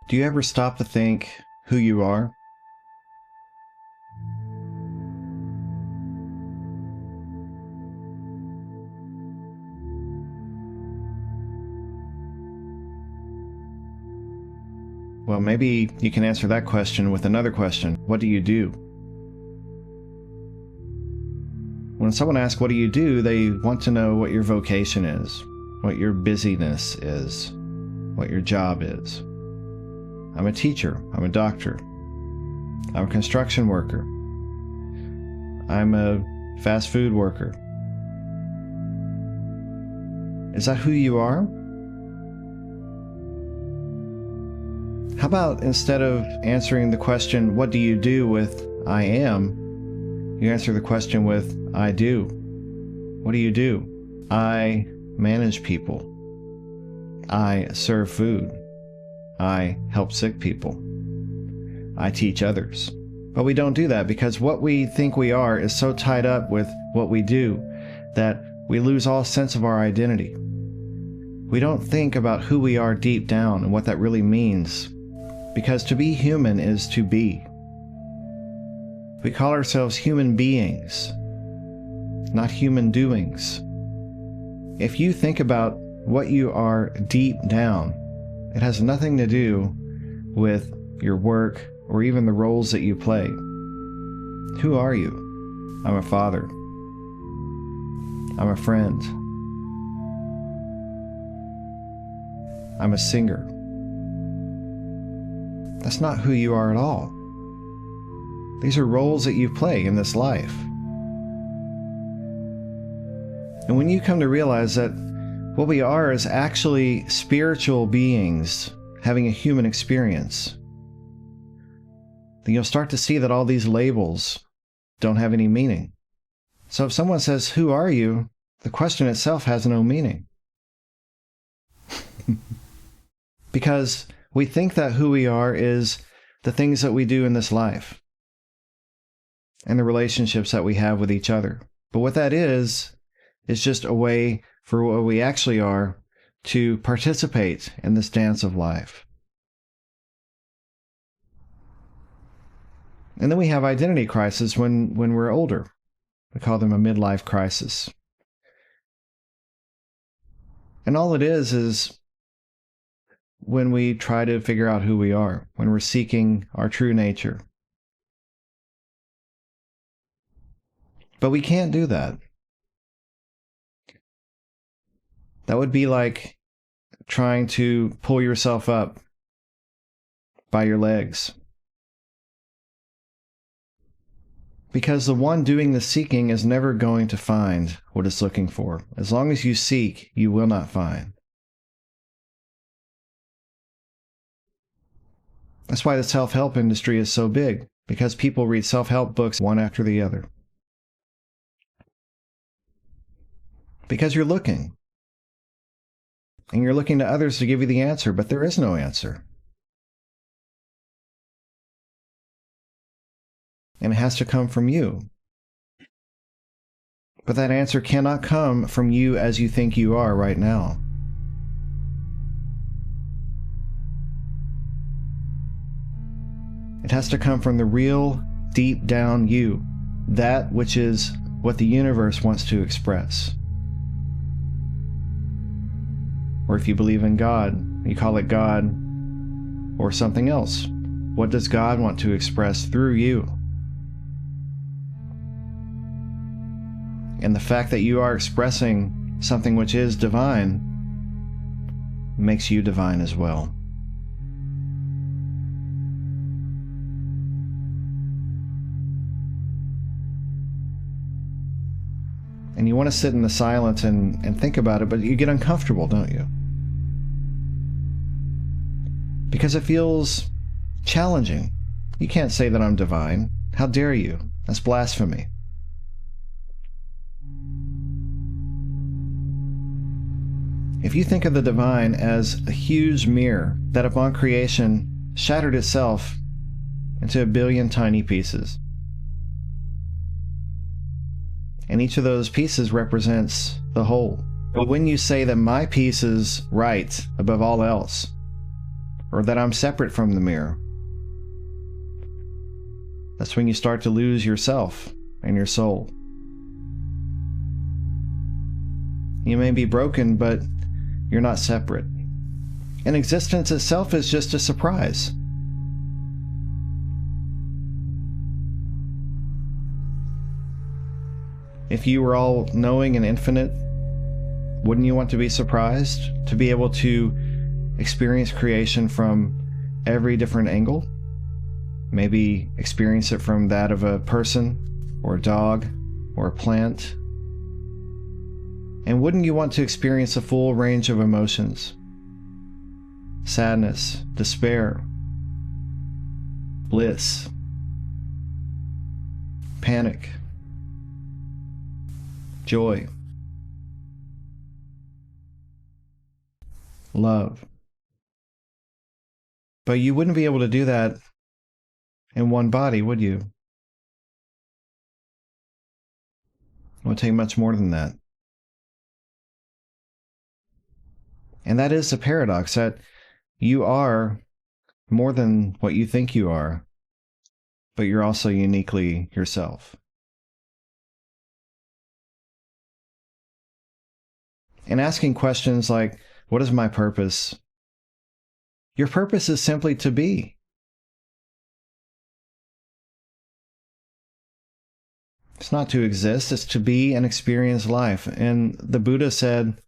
Do you ever stop to think who you are? Well, maybe you can answer that question with another question. What do you do? When someone asks, what do you do, they want to know what your vocation is, what your busyness is, what your job is. I'm a teacher. I'm a doctor. I'm a construction worker. I'm a fast food worker. Is that who you are? How about instead of answering the question, what do you do, with I am, you answer the question with I do. What do you do? I manage people. I serve food. I help sick people. I teach others. But we don't do that because what we think we are is so tied up with what we do that we lose all sense of our identity. We don't think about who we are deep down and what that really means, because to be human is to be. We call ourselves human beings, not human doings. If you think about what you are deep down, it has nothing to do with your work or even the roles that you play. Who are you? I'm a father. I'm a friend. I'm a singer. That's not who you are at all. These are roles that you play in this life. And when you come to realize that what we are is actually spiritual beings having a human experience, then you'll start to see that all these labels don't have any meaning. So if someone says, who are you? The question itself has no meaning. Because we think that who we are is the things that we do in this life and the relationships that we have with each other. But what that is just a way for what we actually are to participate in this dance of life. And then we have identity crisis when we're older. We call them a midlife crisis. And all it is when we try to figure out who we are, when we're seeking our true nature. But we can't do that. That would be like trying to pull yourself up by your legs. Because the one doing the seeking is never going to find what it's looking for. As long as you seek, you will not find. That's why the self-help industry is so big, because people read self-help books one after the other. Because you're looking. And you're looking to others to give you the answer, but there is no answer. And it has to come from you. But that answer cannot come from you as you think you are right now. It has to come from the real, deep down you, that which is what the universe wants to express. Or if you believe in God, you call it God or something else. What does God want to express through you? And the fact that you are expressing something which is divine makes you divine as well. And you want to sit in the silence and think about it, but you get uncomfortable, don't you? Because it feels challenging. You can't say that I'm divine. How dare you? That's blasphemy. If you think of the divine as a huge mirror that upon creation shattered itself into a billion tiny pieces, and each of those pieces represents the whole. But when you say that my piece is right above all else, or that I'm separate from the mirror. That's when you start to lose yourself and your soul. You may be broken, but you're not separate. And existence itself is just a surprise. If you were all knowing and infinite, wouldn't you want to be surprised? To be able to experience creation from every different angle? Maybe experience it from that of a person, or a dog, or a plant. And wouldn't you want to experience a full range of emotions? Sadness, despair, bliss, panic, joy, love. But you wouldn't be able to do that in one body, would you? It would take much more than that. And that is the paradox, that you are more than what you think you are, but you're also uniquely yourself. And asking questions like, what is my purpose? Your purpose is simply to be. It's not to exist, it's to be and experience life. And the Buddha said,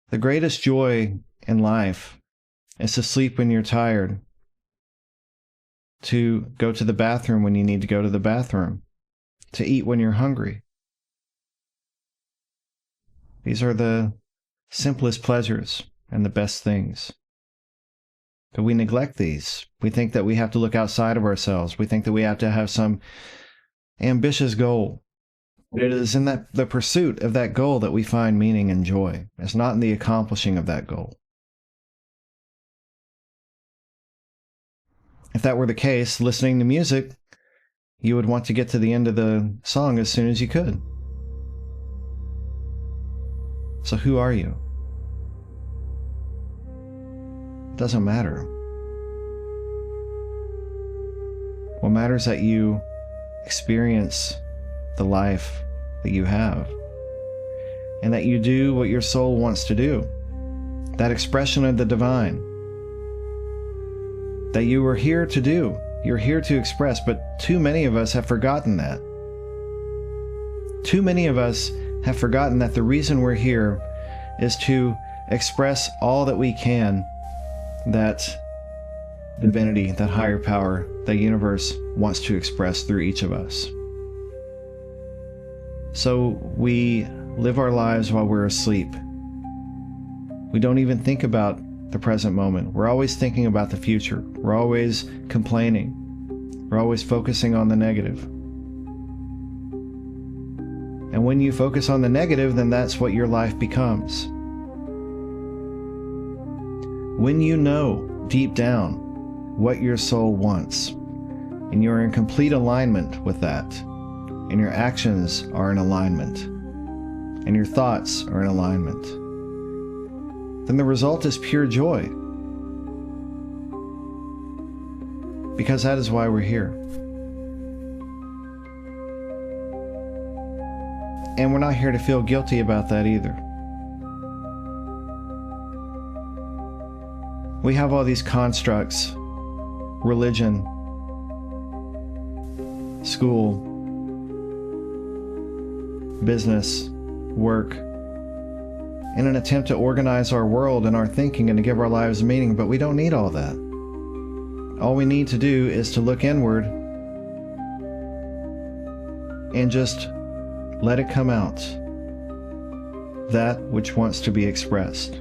the greatest joy in life is to sleep when you're tired, to go to the bathroom when you need to go to the bathroom, to eat when you're hungry. These are the simplest pleasures and the best things. But we neglect these. We think that we have to look outside of ourselves. We think that we have to have some ambitious goal. But it is in the pursuit of that goal that we find meaning and joy. It's not in the accomplishing of that goal. If that were the case, listening to music, you would want to get to the end of the song as soon as you could. So who are you? It doesn't matter. What matters is that you experience the life that you have, and that you do what your soul wants to do, that expression of the divine that you were here to do, you're here to express. But too many of us have forgotten that. Too many of us have forgotten that the reason we're here is to express all that we can, that divinity, that higher power, the universe wants to express through each of us. So we live our lives while we're asleep. We don't even think about the present moment. We're always thinking about the future. We're always complaining. We're always focusing on the negative. And when you focus on the negative, then that's what your life becomes. When you know deep down what your soul wants, and you're in complete alignment with that, and your actions are in alignment, and your thoughts are in alignment, then the result is pure joy. Because that is why we're here. And we're not here to feel guilty about that either. We have all these constructs: religion, school, business, work, in an attempt to organize our world and our thinking and to give our lives meaning. But we don't need all that. All we need to do is to look inward and just let it come out, that which wants to be expressed.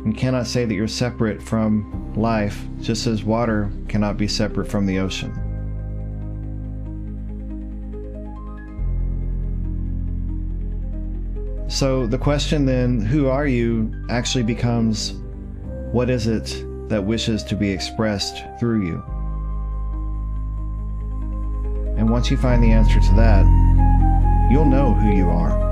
You cannot say that you're separate from life, just as water cannot be separate from the ocean. So the question then, who are you, actually becomes, what is it that wishes to be expressed through you? And once you find the answer to that, you'll know who you are.